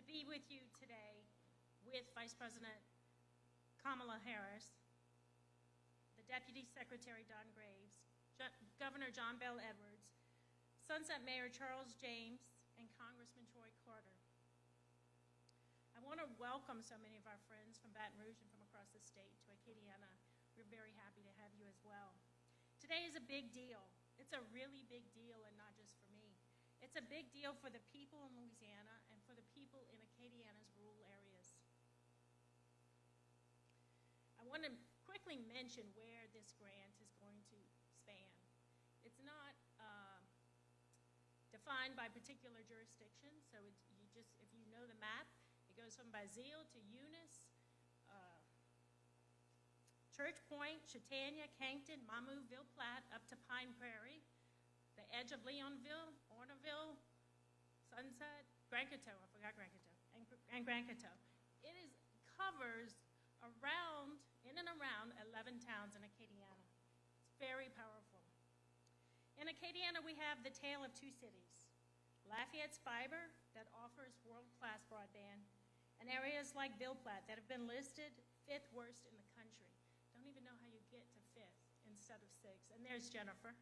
be with you today with Vice President Kamala Harris, the Deputy Secretary Don Graves, Governor John Bel Edwards, Sunset Mayor Charles James, and Congressman Troy Carter. I want to welcome so many of our friends from Baton Rouge and from across the state to Acadiana. We're very happy to have you as well. Today is a big deal. It's a really big deal, and not just for me. It's a big deal for the people in Louisiana and for the people in Acadiana's rural areas. I want to quickly mention where this grant is going to span. It's not defined by particular jurisdiction, so if you know the map, it goes from Basile to Eunice, Church Point, Chautauqua, Cankton, Mamou, Ville Platte, up to Pine Prairie, the edge of Leonville, Orneville, Sunset, Grand Coteau, I forgot Grand Coteau, and Grand Coteau. It covers around, in and around 11 towns in Acadiana. It's very powerful. In Acadiana, we have the tale of two cities, Lafayette's fiber that offers world-class broadband, and areas like Ville Platte that have been listed 5th worst in the country. Don't even know how you get to 5th instead of 6th. And there's Jennifer.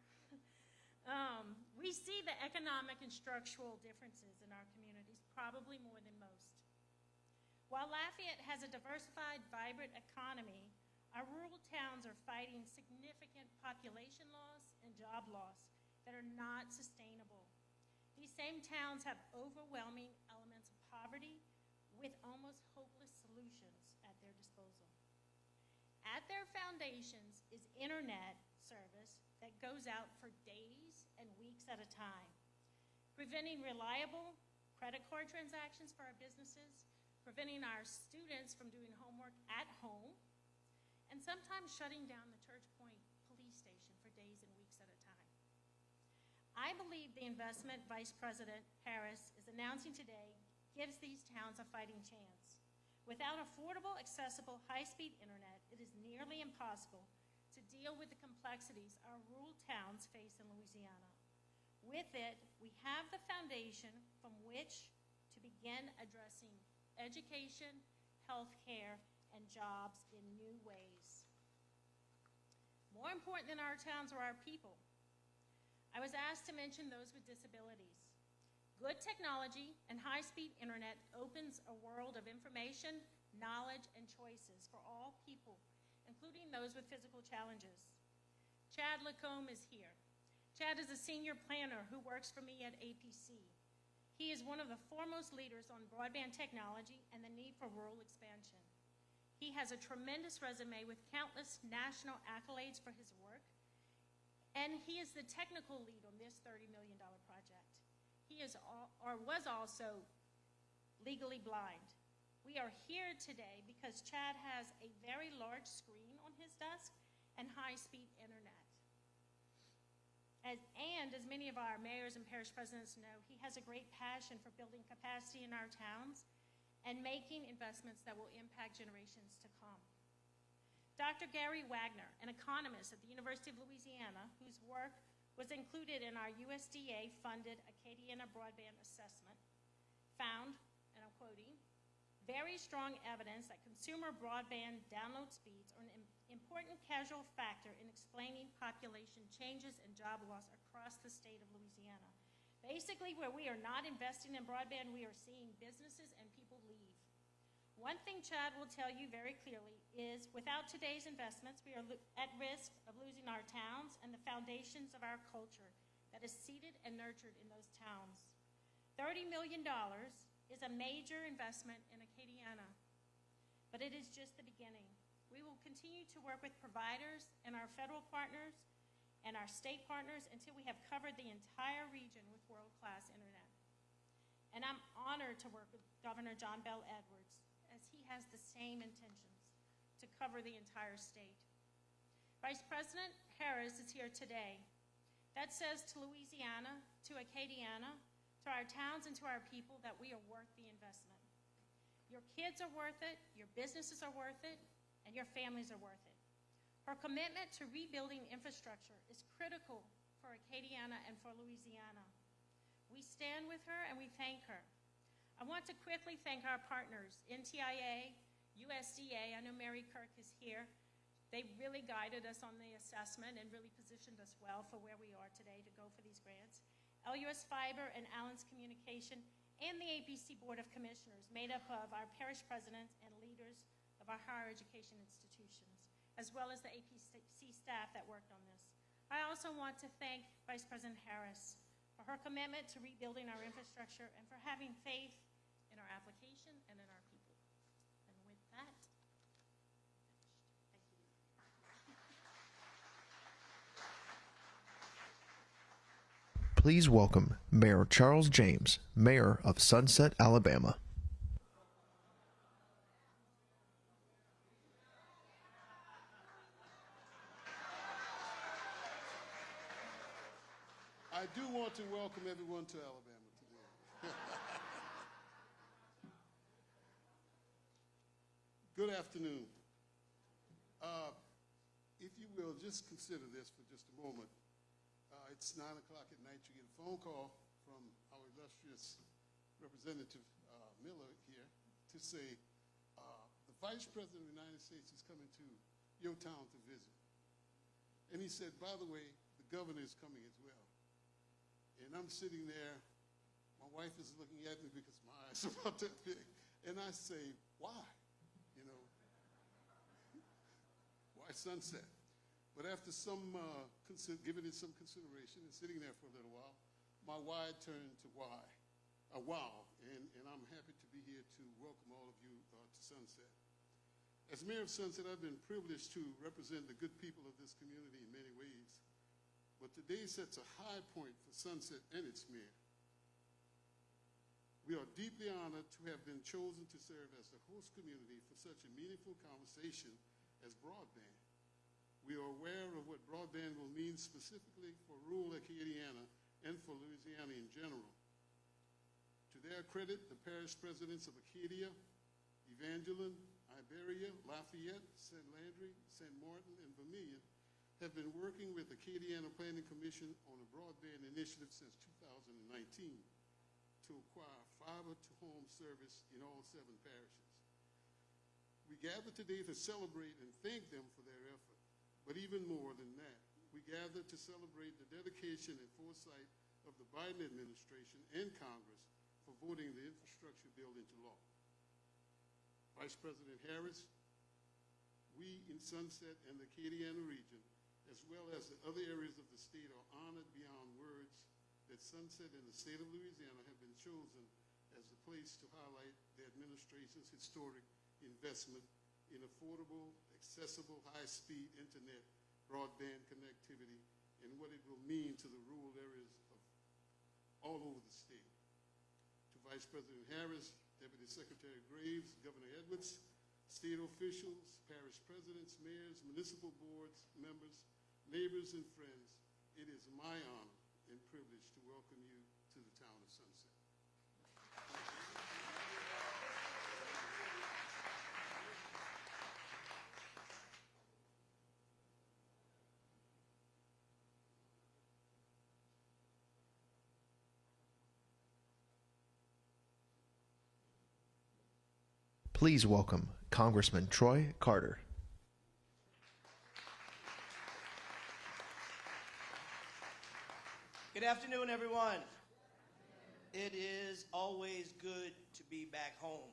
We see the economic and structural differences in our communities, probably more than most. While Lafayette has a diversified, vibrant economy, our rural towns are fighting significant population loss and job loss that are not sustainable. These same towns have overwhelming elements of poverty with almost hopeless solutions at their disposal. At their foundations is internet service that goes out for days and weeks at a time, preventing reliable credit card transactions for our businesses, preventing our students from doing homework at home, and sometimes shutting down the Church Point police station for days and weeks at a time. I believe the investment Vice President Harris is announcing today gives these towns a fighting chance. Without affordable, accessible, high-speed internet, it is nearly impossible to deal with the complexities our rural towns face in Louisiana. With it, we have the foundation from which to begin addressing education, health care, and jobs in new ways. More important than our towns are our people. I was asked to mention those with disabilities. Good technology and high-speed internet opens a world of information, knowledge, and choices for all people, including those with physical challenges. Chad Lacombe is here. Chad is a senior planner who works for me at APC. He is one of the foremost leaders on broadband technology and the need for rural expansion. He has a tremendous resume with countless national accolades for his work, and he is the technical lead on this $30 million project. He was also legally blind. We are here today because Chad has a very large screen on his desk and high-speed internet. As many of our mayors and parish presidents know, he has a great passion for building capacity in our towns and making investments that will impact generations to come. Dr. Gary Wagner, an economist at the University of Louisiana, whose work was included in our USDA-funded Acadiana Broadband Assessment, found, and I'm quoting, very strong evidence that consumer broadband download speeds are an important causal factor in explaining population changes and job loss across the state of Louisiana. Basically, where we are not investing in broadband, we are seeing businesses and people leave. One thing Chad will tell you very clearly is without today's investments, we are at risk of losing our towns and the foundations of our culture that is seeded and nurtured in those towns. $30 million is a major investment in Acadiana, but it is just the beginning. We will continue to work with providers and our federal partners and our state partners until we have covered the entire region with world-class internet. And I'm honored to work with Governor John Bel Edwards, as he has the same intentions to cover the entire state. Vice President Harris is here today. That says to Louisiana, to Acadiana, to our towns and to our people that we are worth the investment. Your kids are worth it, your businesses are worth it, and your families are worth it. Her commitment to rebuilding infrastructure is critical for Acadiana and for Louisiana. We stand with her and we thank her. I want to quickly thank our partners, NTIA, USDA. I know Mary Kirk is here. They really guided us on the assessment and really positioned us well for where we are today to go for these grants. LUS Fiber and Allen's Communication and the ABC Board of Commissioners, made up of our parish presidents and leaders of our higher education institutions, as well as the APC staff that worked on this. I also want to thank Vice President Harris for her commitment to rebuilding our infrastructure and for having faith in our application and in our people. And with that, thank you. Please welcome Mayor Charles James, Mayor of Sunset, Alabama. I do want to welcome everyone to Alabama today. Good afternoon. If you will, just consider this for just a moment. It's 9 o'clock at night. You get a phone call from our illustrious Representative Miller here to say the Vice President of the United States is coming to your town to visit. And he said, by the way, the governor is coming as well. And I'm sitting there, my wife is looking at me because my eyes are about that big. And I say, why? You know, why Sunset? But after giving it some consideration and sitting there for a little while, my why turned to why, wow. And I'm happy to be here to welcome all of you to Sunset. As mayor of Sunset, I've been privileged to represent the good people of this community in many ways. But today sets a high point for Sunset and its mayor. We are deeply honored to have been chosen to serve as the host community for such a meaningful conversation as broadband. We are aware of what broadband will mean specifically for rural Acadiana and for Louisiana in general. To their credit, the parish presidents of Acadia, Evangeline, Iberia, Lafayette, St. Landry, St. Martin, and Vermilion have been working with the Acadiana Planning Commission on a broadband initiative since 2019 to acquire fiber-to-home service in all 7 parishes. We gather today to celebrate and thank them for their effort, but even more than that, we gather to celebrate the dedication and foresight of the Biden administration and Congress for voting the infrastructure bill into law. Vice President Harris, we in Sunset and the Acadiana region, as well as the other areas of the state, are honored beyond words that Sunset and the state of Louisiana have been chosen as the place to highlight the administration's historic investment in affordable, accessible, high-speed internet broadband connectivity and what it will mean to the rural areas of all over the state. To Vice President Harris, Deputy Secretary Graves, Governor Edwards, state officials, parish presidents, mayors, municipal boards, members, neighbors, and friends, it is my honor and privilege to welcome you to the town of Sunset. Please welcome Congressman Troy Carter. Good afternoon, everyone. It is always good to be back home.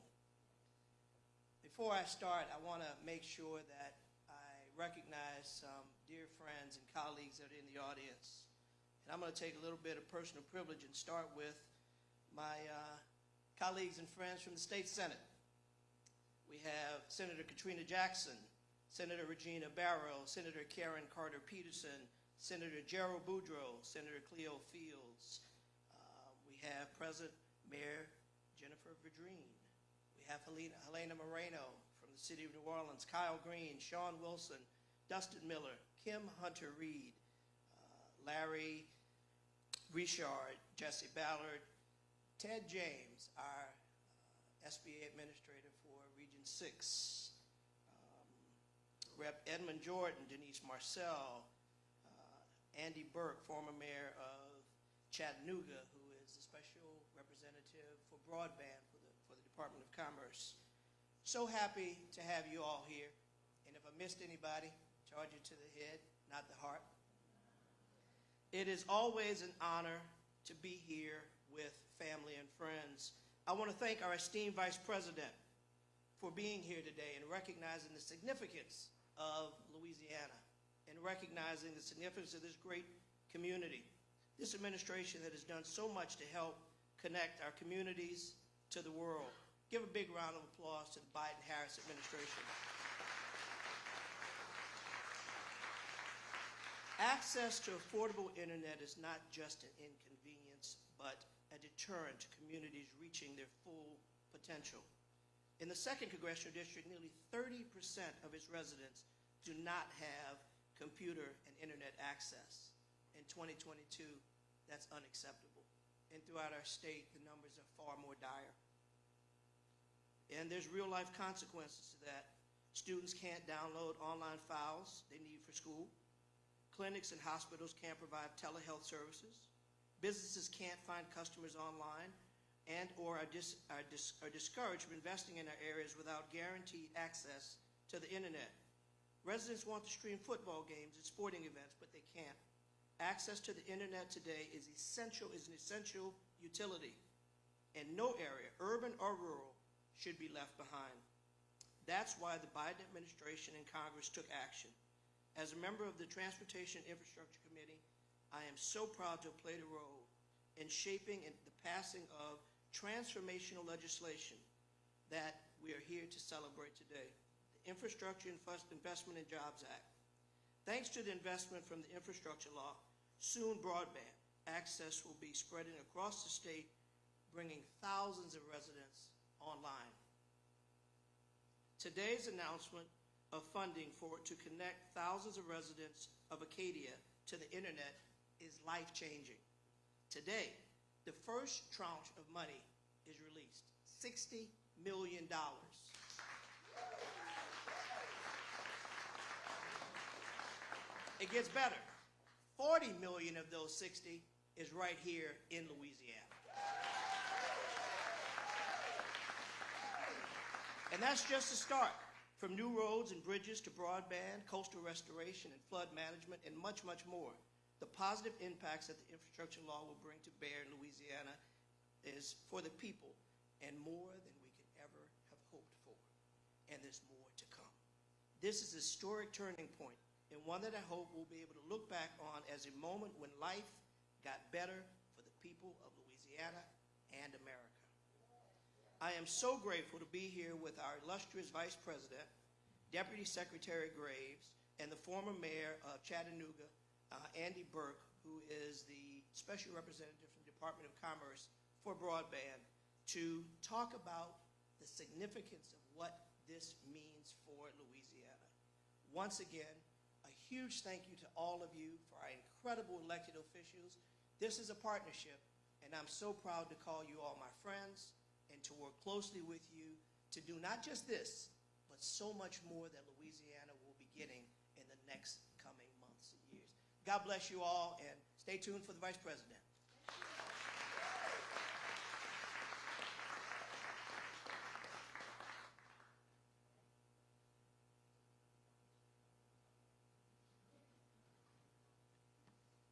Before I start, I want to make sure that I recognize some dear friends and colleagues that are in the audience. And I'm going to take a little bit of personal privilege and start with my colleagues and friends from the State Senate. We have Senator Katrina Jackson, Senator Regina Barrow, Senator Karen Carter-Peterson, Senator Gerald Boudreaux, Senator Cleo Fields. We have President Mayor Jennifer Verdreen. We have Helena Moreno from the city of New Orleans, Kyle Green, Sean Wilson, Dustin Miller, Kim Hunter-Reed, Larry Richard, Jesse Ballard, Ted James, our SBA administrator for Region 6, Rep. Edmund Jordan, Denise Marcel, Andy Burke, former mayor of Chattanooga, who is is the Special Representative for Broadband for the Department of Commerce. So happy to have you all here. And if I missed anybody, charge it to the head, not the heart. It is always an honor to be here with family and friends. I want to thank our esteemed Vice President for being here today and recognizing the significance of Louisiana and recognizing the significance of this great community. This administration that has done so much to help connect our communities to the world. Give a big round of applause to the Biden-Harris administration. Access to affordable internet is not just an inconvenience, but a deterrent to communities reaching their full potential. In the 2nd Congressional District, nearly 30% of its residents do not have computer and internet access. In 2022, that's unacceptable. And throughout our state, the numbers are far more dire. And there's real-life consequences to that. Students can't download online files they need for school. Clinics and hospitals can't provide telehealth services. Businesses can't find customers online and or are discouraged from investing in our areas without guaranteed access to the internet. Residents want to stream football games and sporting events, but they can't. Access to the internet today is an essential utility, and no area, urban or rural, should be left behind. That's why the Biden administration and Congress took action. As a member of the Transportation Infrastructure Committee, I am so proud to have played a role in shaping the passing of transformational legislation that we are here to celebrate today, the Infrastructure Investment and Jobs Act. Thanks to the investment from the infrastructure law, soon broadband access will be spreading across the state, bringing thousands of residents online. Today's announcement of funding to connect thousands of residents of Acadia to the internet is life-changing. Today, the first tranche of money is released, $60 million. It gets better. 40 million of those 60 is right here in Louisiana. And that's just the start. From new roads and bridges to broadband, coastal restoration and flood management, and much, much more. The positive impacts that the infrastructure law will bring to bear in Louisiana is for the people and more than we can ever have hoped for. And there's more to come. This is a historic turning point, and one that I hope we'll be able to look back on as a moment when life got better for the people of Louisiana and America. I am so grateful to be here with our illustrious Vice President, Deputy Secretary Graves, and the former mayor of Chattanooga, Andy Burke, who is the Special Representative from the Department of Commerce for broadband, to talk about the significance of what this means for Louisiana. Once again, a huge thank you to all of you for our incredible elected officials. This is a partnership, and I'm so proud to call you all my friends and to work closely with you to do not just this, but so much more that Louisiana will be getting in the next coming months and years. God bless you all, and stay tuned for the Vice President.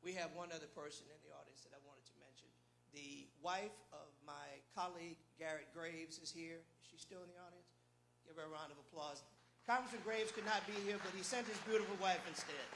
We have one other person in the audience that I wanted to mention. The wife of my colleague, Garrett Graves, is here. Is she still in the audience? Give her a round of applause. Congressman Graves could not be here, but he sent his beautiful wife instead.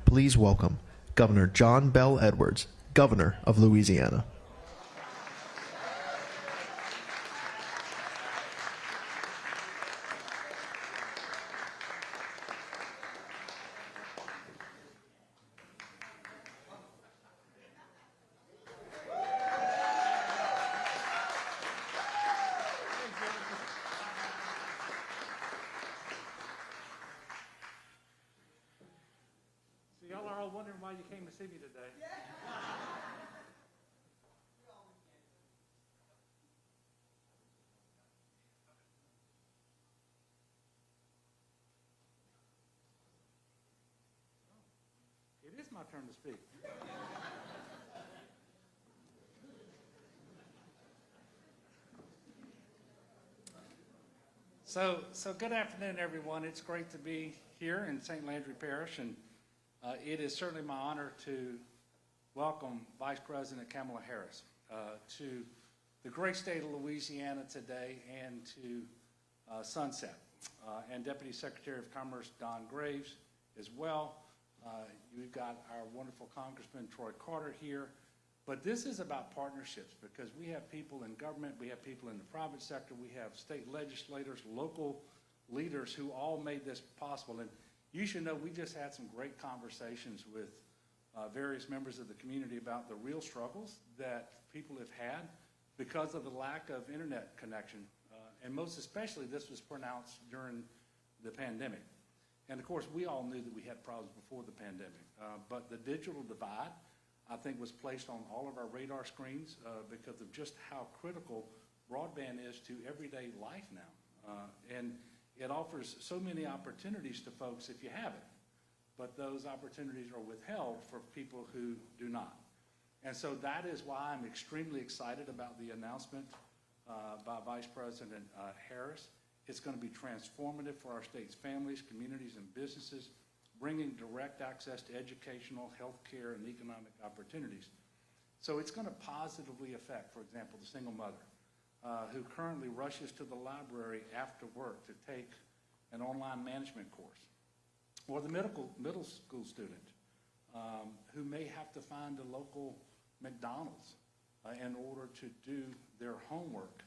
please welcome Governor John Bell Edwards, Governor of Louisiana. So y'all are all wondering why you came to see me today. It is my turn to speak. So good afternoon, everyone. It's great to be here in St. Landry Parish, and it is certainly my honor to welcome Vice President Kamala Harris to the great state of Louisiana today and to Sunset, and Deputy Secretary of Commerce Don Graves as well. We've got our wonderful Congressman Troy Carter here. But this is about partnerships, because we have people in government, we have people in the private sector, we have state legislators, local leaders who all made this possible. And you should know we just had some great conversations with various members of the community about the real struggles that people have had because of the lack of internet connection. And most especially, this was pronounced during the pandemic. And of course, we all knew that we had problems before the pandemic. But the digital divide, I think, was placed on all of our radar screens because of just how critical broadband is to everyday life now. And it offers so many opportunities to folks if you have it, but those opportunities are withheld for people who do not. And so that is why I'm extremely excited about the announcement by Vice President Harris. It's going to be transformative for our state's families, communities, and businesses, bringing direct access to educational, healthcare, and economic opportunities. So it's going to positively affect, for example, the single mother who currently rushes to the library after work to take an online management course, or the middle school student who may have to find a local McDonald's in order to do their homework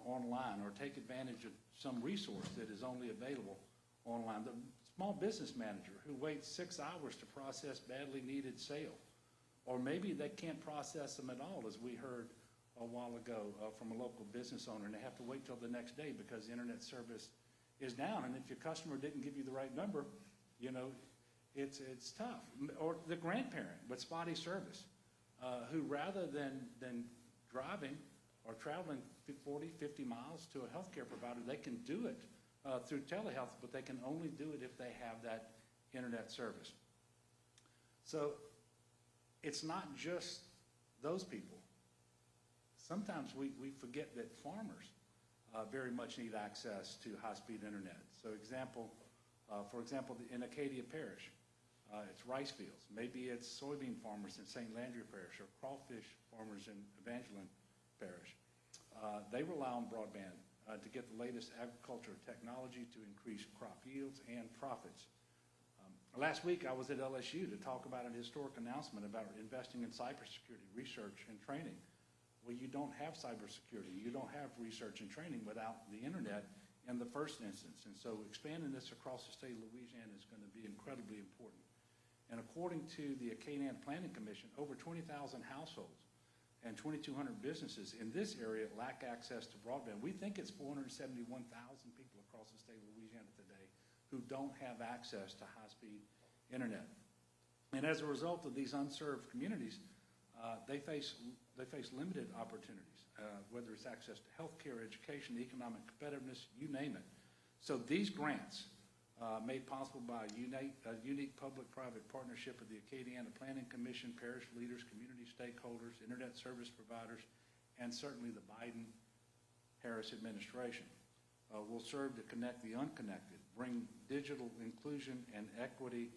online, or take advantage of some resource that is only available online. The small business manager who waits 6 hours to process badly needed sale, or maybe they can't process them at all, as we heard a while ago from a local business owner, and they have to wait till the next day because the internet service is down. And if your customer didn't give you the right number, you know, it's tough. Or the grandparent with spotty service who, rather than driving or traveling 40, 50 miles to a healthcare provider, they can do it through telehealth, but they can only do it if they have that internet service. So it's not just those people. Sometimes we forget that farmers very much need access to high-speed internet. So for example, in Acadia Parish, it's rice fields. Maybe it's soybean farmers in St. Landry Parish, or crawfish farmers in Evangeline Parish. They rely on broadband to get the latest agriculture technology to increase crop yields and profits. Last week, I was at LSU to talk about an historic announcement about investing in cybersecurity research and training. Well, you don't have cybersecurity, you don't have research and training without the internet in the first instance. And so expanding this across the state of Louisiana is going to be incredibly important. And according to the Acadiana Planning Commission, over 20,000 households and 2,200 businesses in this area lack access to broadband. We think it's 471,000 people across the state of Louisiana today who don't have access to high-speed internet. And as a result of these unserved communities, they face limited opportunities, whether it's access to healthcare, education, economic competitiveness, you name it. So these grants, made possible by a unique public-private partnership of the Acadiana Planning Commission, parish leaders, community stakeholders, internet service providers, and certainly the Biden-Harris administration, will serve to connect the unconnected, bring digital inclusion and equity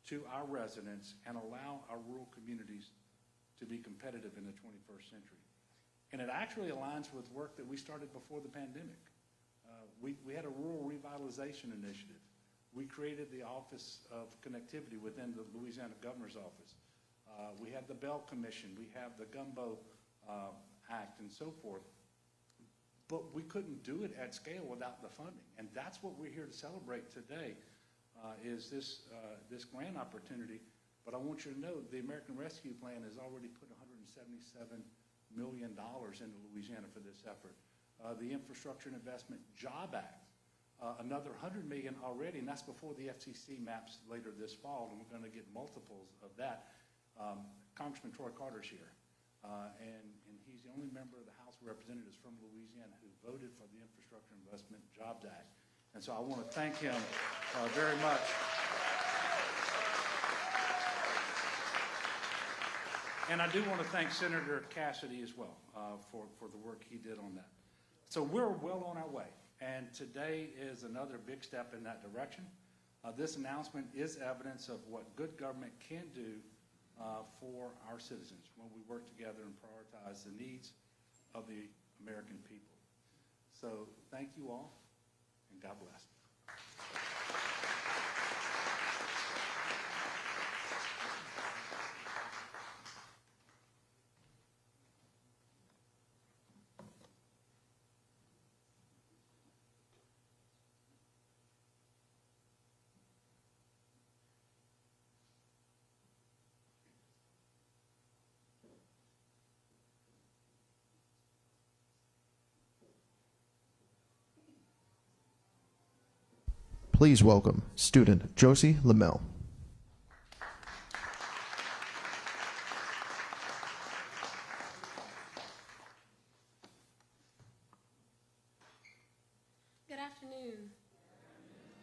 to our residents, and allow our rural communities to be competitive in the 21st century. And it actually aligns with work that we started before the pandemic. We had a rural revitalization initiative We created the Office of Connectivity within the Louisiana Governor's Office. We have the Bell Commission, we have the Gumbo Act and so forth. But we couldn't do it at scale without the funding. And that's what we're here to celebrate today, is this grant opportunity. But I want you to know the American Rescue Plan has already put $177 million into Louisiana for this effort. The Infrastructure and Investment Job Act, another $100 million already, and that's before the FCC maps later this fall, and we're going to get multiples of that. Congressman Troy Carter's here, and he's the only member of the House of Representatives from Louisiana who voted for the Infrastructure and Investment Jobs Act. And so I want to thank him very much. And I do want to thank Senator Cassidy as well for the work he did on that. So we're well on our way, and today is another big step in that direction. This announcement is evidence of what good government can do for our citizens when we work together and prioritize the needs of the American people. So thank you all, and God bless. Please welcome student Josie Lamel. Good afternoon.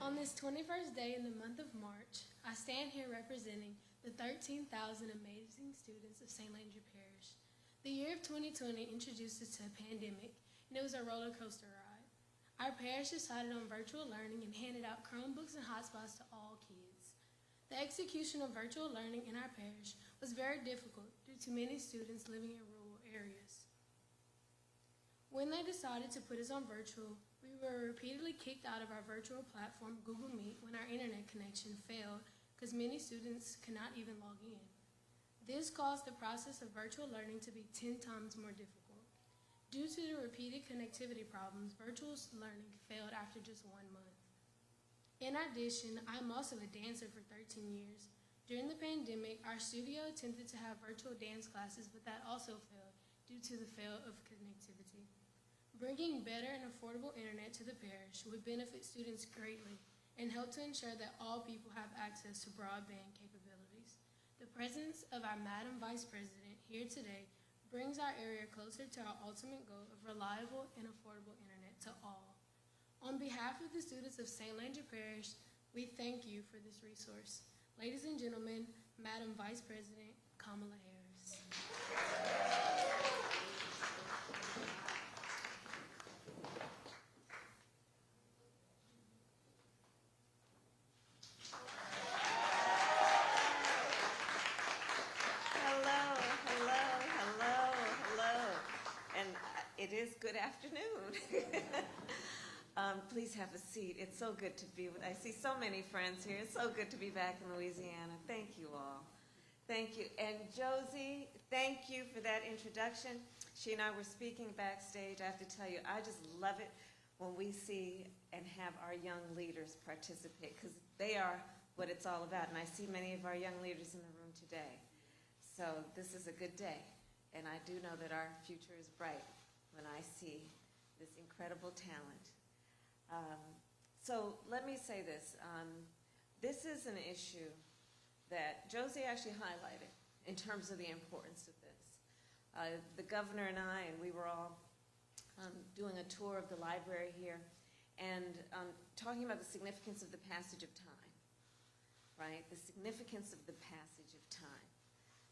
On this 21st day in the month of March, I stand here representing the 13,000 amazing students of St. Landry Parish. The year of 2020 introduced us to a pandemic, and it was a roller coaster ride. Our parish decided on virtual learning and handed out Chromebooks and hotspots to all kids. The execution of virtual learning in our parish was very difficult due to many students living in rural areas. When they decided to put us on virtual, we were repeatedly kicked out of our virtual platform, Google Meet, when our internet connection failed because many students could not even log in. This caused the process of virtual learning to be 10 times more difficult. Due to the repeated connectivity problems, virtual learning failed after just 1 month. In addition, I'm also a dancer for 13 years. During the pandemic, our studio attempted to have virtual dance classes, but that also failed due to the fail of connectivity. Bringing better and affordable internet to the parish would benefit students greatly and help to ensure that all people have access to broadband capabilities. The presence of our Madam Vice President here today brings our area closer to our ultimate goal of reliable and affordable internet to all. On behalf of the students of St. Landry Parish, we thank you for this resource. Ladies and gentlemen, Madam Vice President Kamala Harris. It is good afternoon. Please have a seat. It's so good to be with. I see so many friends here. It's so good to be back in Louisiana. Thank you all. Thank you. And Josie, thank you for that introduction. She and I were speaking backstage. I have to tell you, I just love it when we see and have our young leaders participate, because they are what it's all about. And I see many of our young leaders in the room today. So this is a good day. And I do know that our future is bright when I see this incredible talent. So let me say this. This is an issue that Josie actually highlighted in terms of the importance of this. The governor and I, and we were all doing a tour of the library here, and talking about the significance of the passage of time, right? The significance of the passage of time.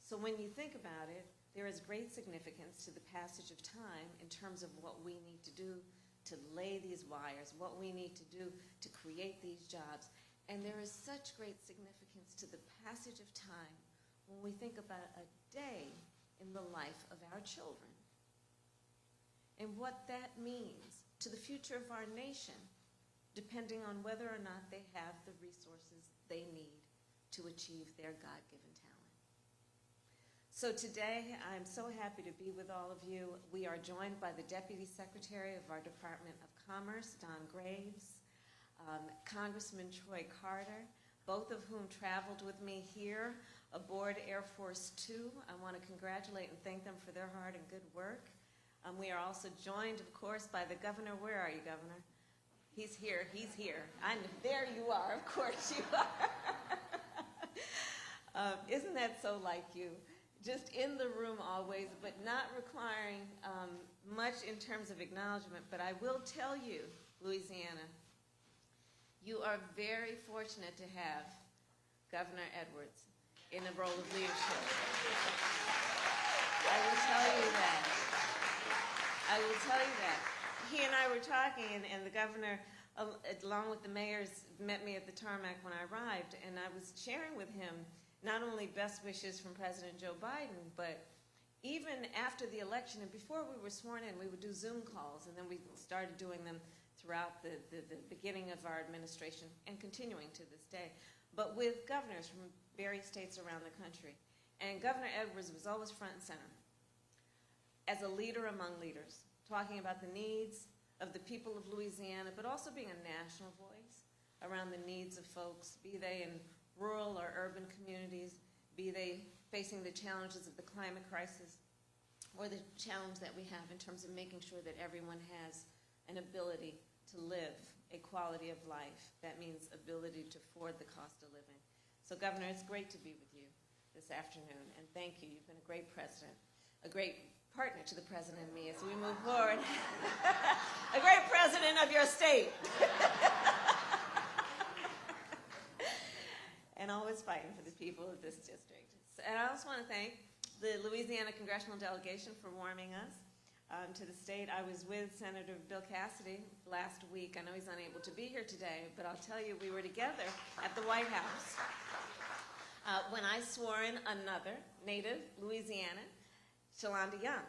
So when you think about it, there is great significance to the passage of time in terms of what we need to do to lay these wires, what we need to do to create these jobs. And there is such great significance to the passage of time when we think about a day in the life of our children and what that means to the future of our nation depending on whether or not they have the resources they need to achieve their God-given talent. So today, I'm so happy to be with all of you. We are joined by the Deputy Secretary of our Department of Commerce, Don Graves, Congressman Troy Carter, both of whom traveled with me here aboard Air Force Two. I want to congratulate and thank them for their hard and good work. We are also joined, of course, by the governor. Where are you, Governor? He's here. He's here. There you are. Of course you are. Isn't that so like you? Just in the room always, but not requiring much in terms of acknowledgement. But I will tell you, Louisiana, you are very fortunate to have Governor Edwards in the role of leadership. I will tell you that. I will tell you that. He and I were talking, and the governor, along with the mayors, met me at the tarmac when I arrived, and I was sharing with him not only best wishes from President Joe Biden, but even after the election and before we were sworn in, we would do Zoom calls, and then we started doing them throughout the beginning of our administration and continuing to this day, but with governors from various states around the country. And Governor Edwards was always front and center as a leader among leaders, talking about the needs of the people of Louisiana, but also being a national voice around the needs of folks, be they in rural or urban communities, be they facing the challenges of the climate crisis, or the challenge that we have in terms of making sure that everyone has an ability to live a quality of life. That means ability to afford the cost of living. So, Governor, it's great to be with you this afternoon, and thank you. You've been a great president, a great partner to the president and me as we move forward. A great president of your state. And always fighting for the people of this district. And I also want to thank the Louisiana congressional delegation for warming us to the state. I was with Senator Bill Cassidy last week. I know he's unable to be here today, but I'll tell you, we were together at the White House when I swore in another native Louisiana, Shalonda Young.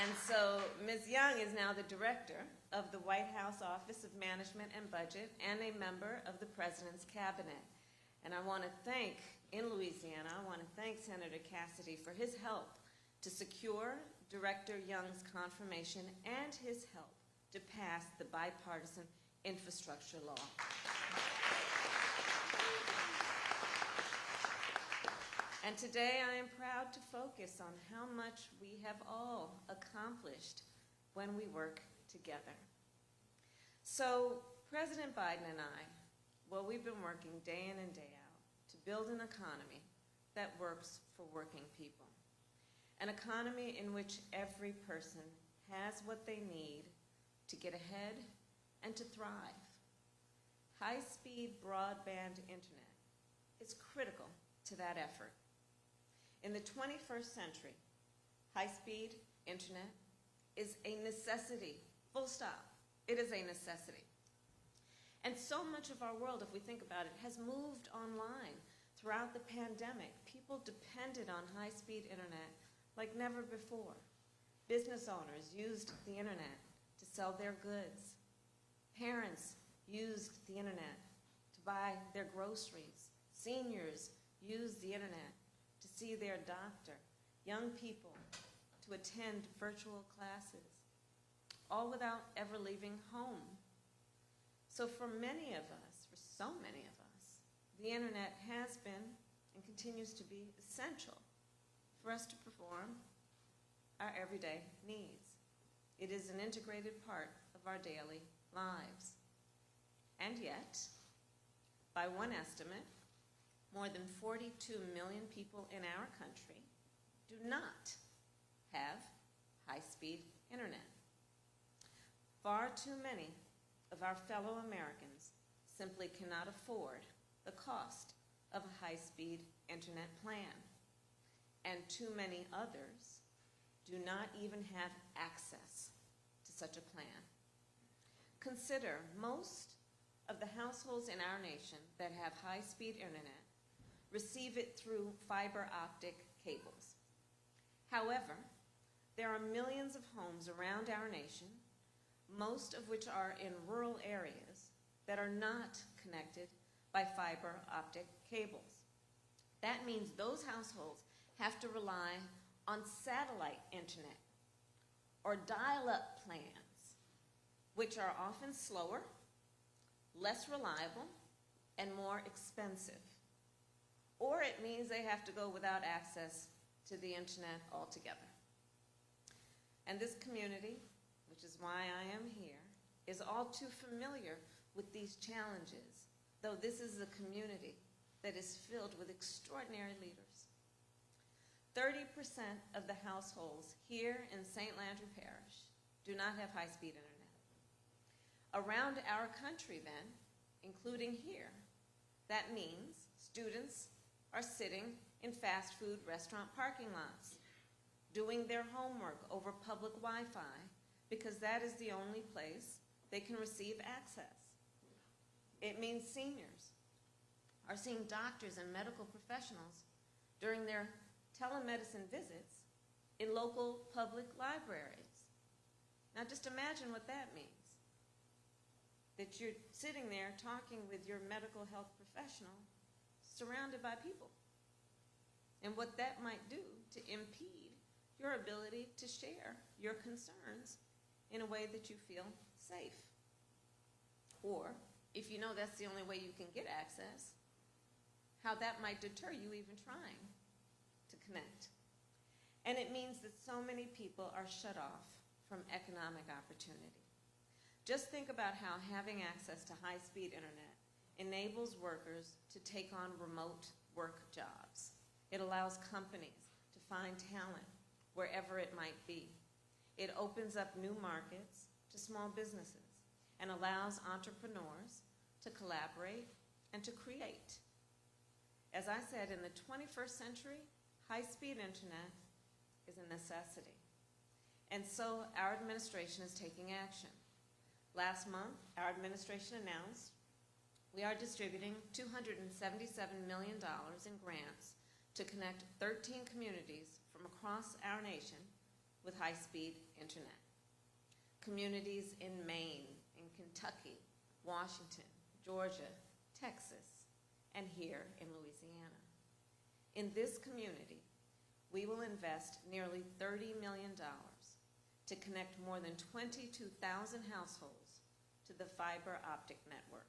And so Ms. Young is now the director of the White House Office of Management and Budget and a member of the President's Cabinet. And I want to thank, in Louisiana, I want to thank Senator Cassidy for his help to secure Director Young's confirmation and his help to pass the bipartisan infrastructure law. And today I am proud to focus on how much we have all accomplished when we work together. So President Biden and I, well, we've been working day in and day out to build an economy that works for working people. An economy in which every person has what they need to get ahead and to thrive. High-speed broadband internet is critical to that effort. In the 21st century, high-speed internet is a necessity, full stop. It is a necessity. And so much of our world, if we think about it, has moved online. Throughout the pandemic, people depended on high-speed internet like never before. Business owners used the internet to sell their goods. Parents used the internet to buy their groceries. Seniors used the internet to see their doctor. Young people to attend virtual classes, all without ever leaving home. So for many of us, for so many of us, the internet has been and continues to be essential for us to perform our everyday needs. It is an integrated part of our daily lives. And yet, by one estimate, more than 42 million people in our country do not have high-speed internet. Far too many of our fellow Americans simply cannot afford the cost of a high-speed internet plan, and too many others do not even have access to such a plan. Consider most of the households in our nation that have high-speed internet receive it through fiber optic cables. However, there are millions of homes around our nation, most of which are in rural areas, that are not connected by fiber optic cables. That means those households have to rely on satellite internet or dial-up plans, which are often slower, less reliable, and more expensive. Or it means they have to go without access to the internet altogether. And this community, which is why I am here, is all too familiar with these challenges, though this is a community that is filled with extraordinary leaders. 30% of the households here in St. Landry Parish do not have high-speed internet. Around our country, then, including here, that means students are sitting in fast food restaurant parking lots, doing their homework over public Wi-Fi, because that is the only place they can receive access. It means seniors are seeing doctors and medical professionals during their telemedicine visits in local public libraries. Now just imagine what that means. That you're sitting there talking with your medical health professional surrounded by people. And what that might do to impede your ability to share your concerns in a way that you feel safe. Or, if you know that's the only way you can get access, how that might deter you even trying to connect. And it means that so many people are shut off from economic opportunity. Just think about how having access to high-speed internet enables workers to take on remote work jobs. It allows companies to find talent wherever it might be. It opens up new markets to small businesses and allows entrepreneurs to collaborate and to create. As I said, in the 21st century, high-speed internet is a necessity. And so our administration is taking action. Last month, our administration announced we are distributing $277 million in grants to connect 13 communities from across our nation with high-speed internet. Communities in Maine, in Kentucky, Washington, Georgia, Texas, and here in Louisiana. In this community, we will invest nearly $30 million to connect more than 22,000 households to the fiber optic network.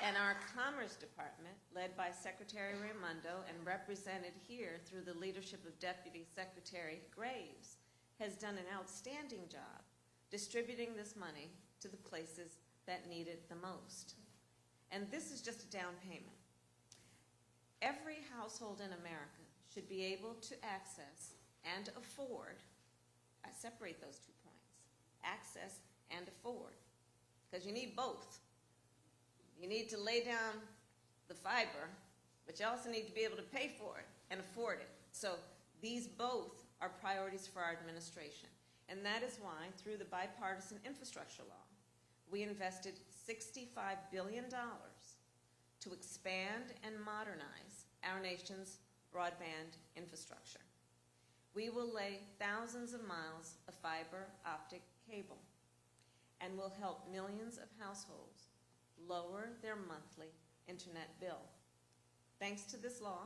And our Commerce Department, led by Secretary Raimondo and represented here through the leadership of Deputy Secretary Graves, has done an outstanding job distributing this money to the places that need it the most. And this is just a down payment. Every household in America should be able to access and afford, I separate those 2 points, access and afford, because you need both. You need to lay down the fiber, but you also need to be able to pay for it and afford it. So these both are priorities for our administration. And that is why, through the bipartisan infrastructure law, we invested $65 billion to expand and modernize our nation's broadband infrastructure. We will lay thousands of miles of fiber optic cable and will help millions of households lower their monthly internet bill. Thanks to this law,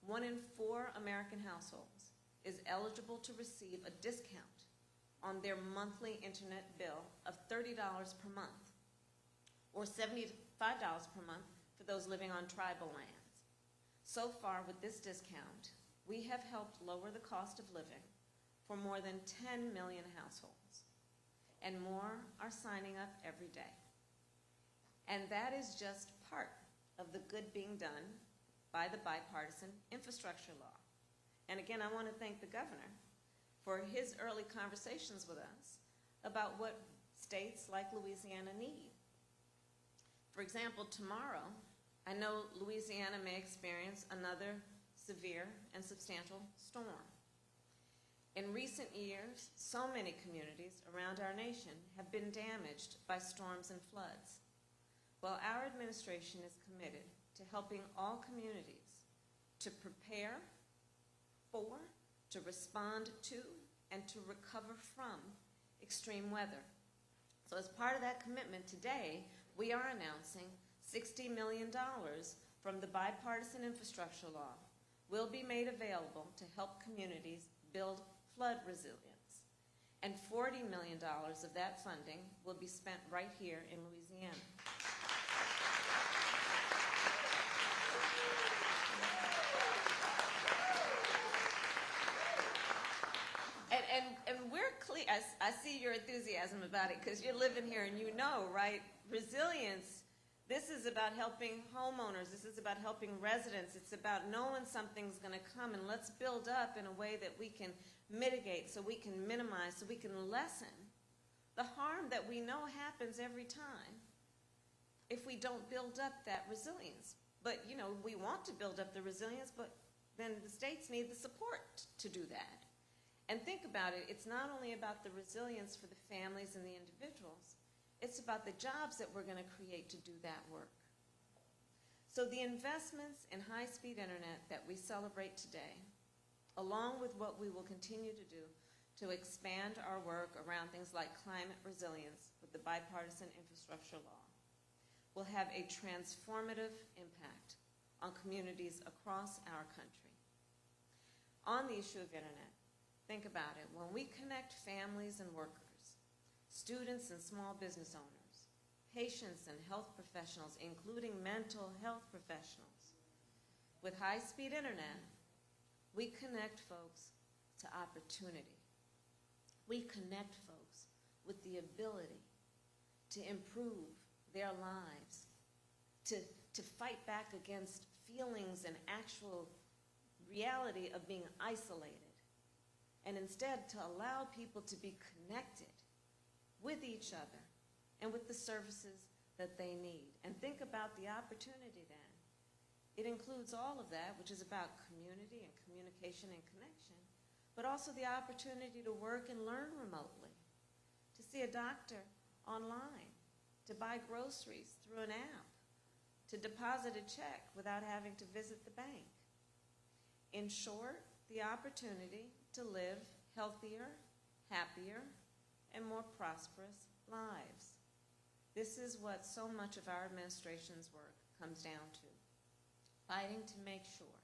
1 in 4 American households is eligible to receive a discount on their monthly internet bill of $30 per month, or $75 per month for those living on tribal lands. So far, with this discount, we have helped lower the cost of living for more than 10 million households, and more are signing up every day. And that is just part of the good being done by the bipartisan infrastructure law. And again, I want to thank the governor for his early conversations with us about what states like Louisiana need. For example, tomorrow, I know Louisiana may experience another severe and substantial storm. In recent years, so many communities around our nation have been damaged by storms and floods. Well, our administration is committed to to helping all communities to prepare for, to respond to, and to recover from extreme weather. So as part of that commitment today, we are announcing $60 million from the bipartisan infrastructure law will be made available to help communities build flood resilience. And $40 million of that funding will be spent right here in Louisiana. And we're clear, I see your enthusiasm about it because you're living here and you know, right? Resilience, this is about helping homeowners, this is about helping residents, it's about knowing something's going to come, and let's build up in a way that we can mitigate, so we can minimize, so we can lessen the harm that we know happens every time if we don't build up that resilience. But, you know, we want to build up the resilience, but then the states need the support to do that. And think about it, it's not only about the resilience for the families and the individuals, it's about the jobs that we're going to create to do that work. So the investments in high-speed internet that we celebrate today, along with what we will continue to do to expand our work around things like climate resilience with the bipartisan infrastructure law, will have a transformative impact on communities across our country. On the issue of internet, think about it. When we connect families and workers, students and small business owners, patients and health professionals, including mental health professionals, with high-speed internet, we connect folks to opportunity. We connect folks with the ability to improve their lives, to fight back against feelings and actual reality of being isolated, and instead to allow people to be connected with each other and with the services that they need. And think about the opportunity then. It includes all of that, which is about community and communication and connection, but also the opportunity to work and learn remotely, to see a doctor online, to buy groceries through an app, to deposit a check without having to visit the bank. In short, the opportunity to live healthier, happier, and more prosperous lives. This is what so much of our administration's work comes down to, fighting to make sure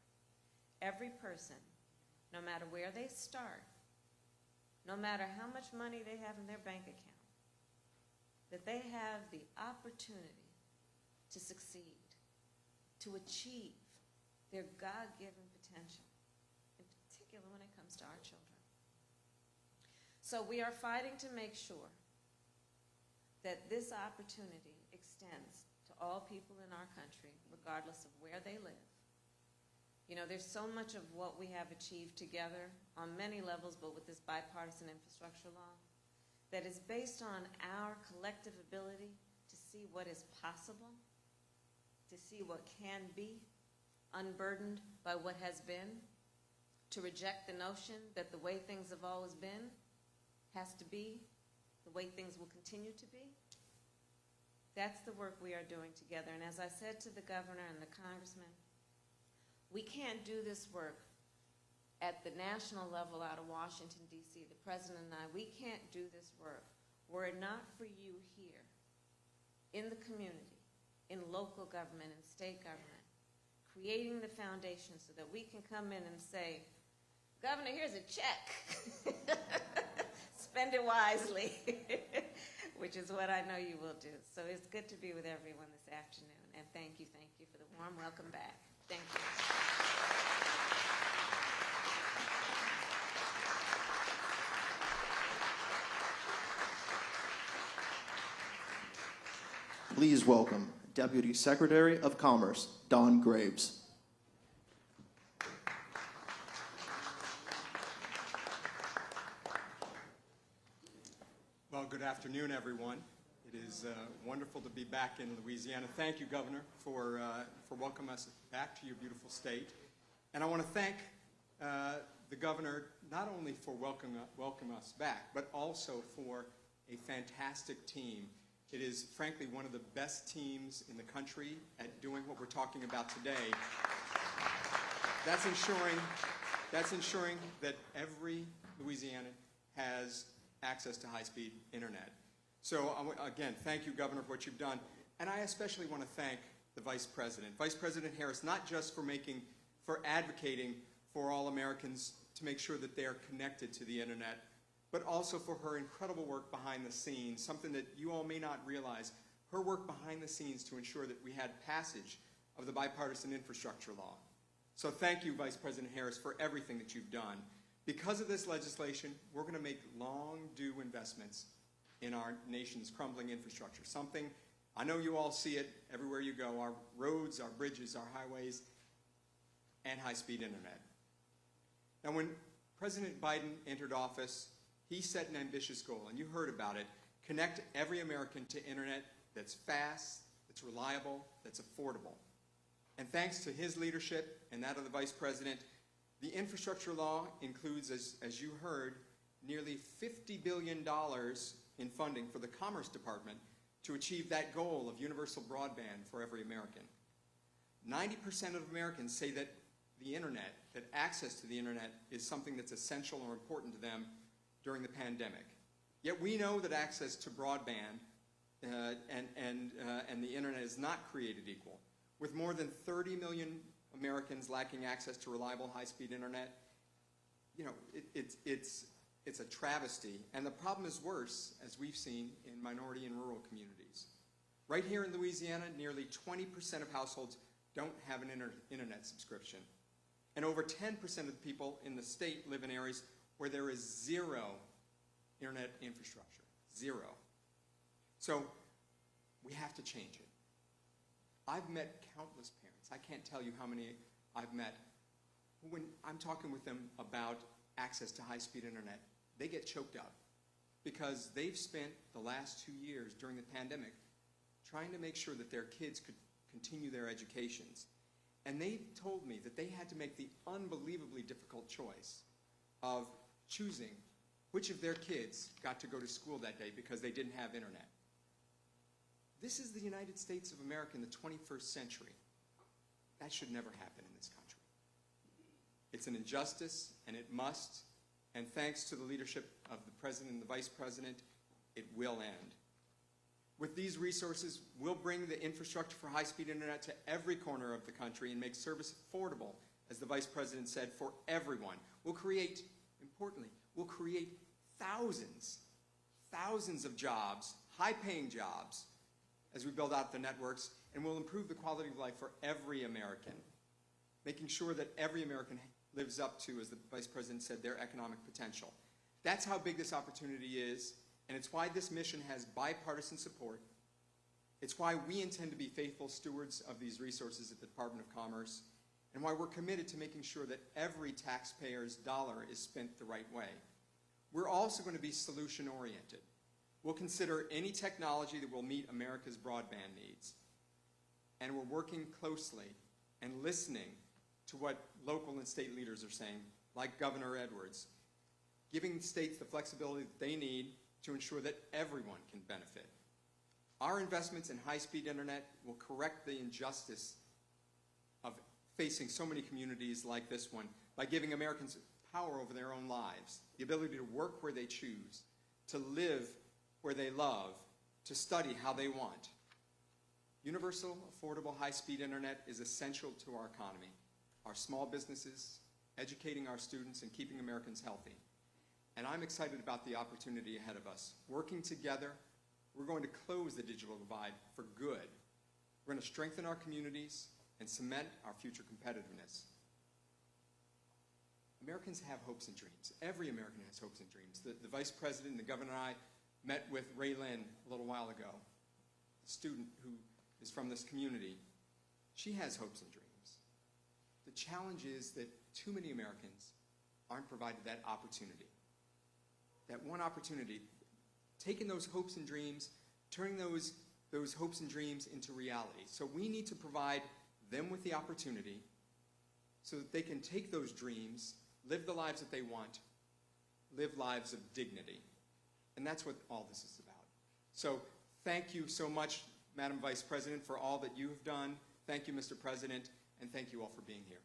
every person, no matter where they start, no matter how much money they have in their bank account, that they have the opportunity to succeed, to achieve their God-given potential, when it comes to our children. So we are fighting to make sure that this opportunity extends to all people in our country, regardless of where they live. You know, there's so much of what we have achieved together on many levels, but with this bipartisan infrastructure law, that is based on our collective ability to see what is possible, to see what can be, unburdened by what has been, to reject the notion that the way things have always been has to be the way things will continue to be. That's the work we are doing together. And as I said to the governor and the congressman, we can't do this work at the national level out of Washington, D.C., the president and I. We can't do this work were it not for you here in the community, in local government and state government, creating the foundation so that we can come in and say, Governor, here's a check. Spend it wisely, which is what I know you will do. So it's good to be with everyone this afternoon, and thank you for the warm welcome back. Thank you. Please welcome Deputy Secretary of Commerce, Don Graves. Well, good afternoon, everyone. It is wonderful to be back in Louisiana. Thank you, Governor, for welcoming us back to your beautiful state. And I want to thank the Governor not only for welcoming us back, but also for a fantastic team It is, frankly, one of the best teams in the country at doing what we're talking about today. That's ensuring that every Louisianan has access to high-speed internet. So again, thank you, Governor, for what you've done. And I especially want to thank the Vice President. Vice President Harris, not just for advocating for all Americans to make sure that they are connected to the internet, but also for her incredible work behind the scenes, something that you all may not realize, her work behind the scenes to ensure that we had passage of the bipartisan infrastructure law. So thank you, Vice President Harris, for everything that you've done. Because of this legislation, we're going to make long-due investments in our nation's crumbling infrastructure, something I know you all see it everywhere you go, our roads, our bridges, our highways, and high-speed internet. Now, when President Biden entered office, he set an ambitious goal, and you heard about it: connect every American to internet that's fast, that's reliable, that's affordable. And thanks to his leadership and that of the Vice President, the infrastructure law includes, as you heard, nearly $50 billion in funding for the Commerce Department to achieve that goal of universal broadband for every American. 90% of Americans say that the internet, that access to the internet is something that's essential or important to them during the pandemic. Yet we know that access to broadband and the internet is not created equal. With more than 30 million Americans lacking access to reliable high-speed internet, you know, it's a travesty. And the problem is worse, as we've seen in minority and rural communities. Right here in Louisiana, nearly 20% of households don't have an internet subscription. And over 10% of the people in the state live in areas where there is zero internet infrastructure. Zero. So we have to change it. I've met countless parents. I can't tell you how many I've met. When I'm talking with them about access to high-speed internet, they get choked up because they've spent the last 2 years during the pandemic trying to make sure that their kids could continue their educations. And they told me that they had to make the unbelievably difficult choice of choosing which of their kids got to go to school that day because they didn't have internet. This is the United States of America in the 21st century. That should never happen in this country. It's an injustice, and it must, and thanks to the leadership of the President and the Vice President, it will end. With these resources, we'll bring the infrastructure for high-speed internet to every corner of the country and make service affordable, as the Vice President said, for everyone. We'll create, importantly, we'll create thousands of jobs, high-paying jobs, as we build out the networks, and we'll improve the quality of life for every American, making sure that every American lives up to, as the Vice President said, their economic potential. That's how big this opportunity is, and it's why this mission has bipartisan support. It's why we intend to be faithful stewards of these resources at the Department of Commerce, and why we're committed to making sure that every taxpayer's dollar is spent the right way. We're also going to be solution-oriented. We'll consider any technology that will meet America's broadband needs. And we're working closely and listening to what local and state leaders are saying, like Governor Edwards, giving states the flexibility that they need to ensure that everyone can benefit. Our investments in high-speed internet will correct the injustice of facing so many communities like this one by giving Americans power over their own lives, the ability to work where they choose, to live where they love, to study how they want. Universal, affordable, high-speed internet is essential to our economy, our small businesses, educating our students, and keeping Americans healthy. And I'm excited about the opportunity ahead of us. Working together, we're going to close the digital divide for good. We're going to strengthen our communities and cement our future competitiveness. Americans have hopes and dreams. Every American has hopes and dreams. The Vice President and the Governor and I met with Ray Lynn a little while ago, a student who is from this community. She has hopes and dreams. The challenge is that too many Americans aren't provided that opportunity. That one opportunity, taking those hopes and dreams, turning those hopes and dreams into reality. So we need to provide them with the opportunity so that they can take those dreams, live the lives that they want, live lives of dignity. And that's what all this is about. So Thank you so much, Madam Vice President, for all that you have done. Thank you, Mr. President, and thank you all for being here.